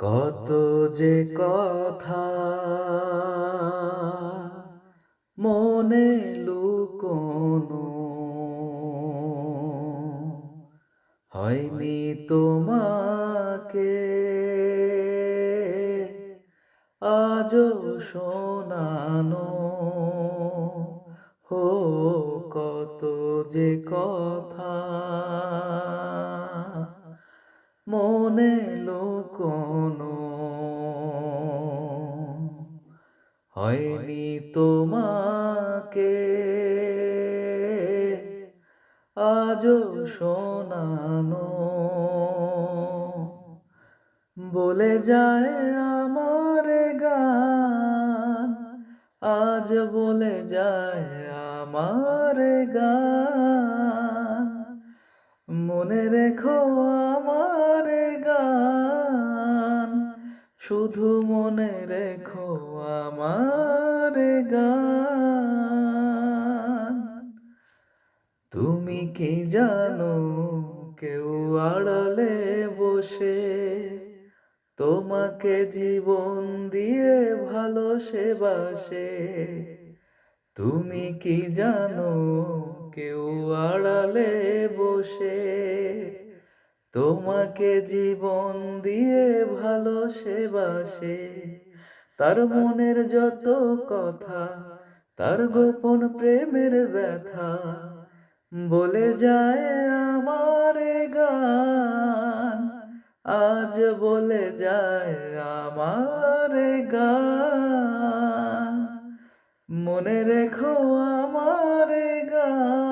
কত যে কথা মনে লুকোনো হয়নি তোমাকে আজও শোনানো। হো কত যে কথা মনে লুকোনো হয়নি তোমাকে আজও শোনানো। বলে যায় আমার গান, আজ বলে যায় আমার গান, মনে রেখো আমার গান, শুধু মনে রেখো আমার গান। তুমি কি জানো কেউ আড়ালে বসে তোমাকে জীবন দিয়ে ভালোবাসে? তুমি কি জানো কেউ আড়ালে বসে তোমাকে জীবন দিয়ে ভালোবাসে? তার মনের যত কথা, তার গোপন প্রেমের ব্যথা বলে যায় আমার গান, আজ বলে যায় আমার গান, মনে রেখো আমার গান।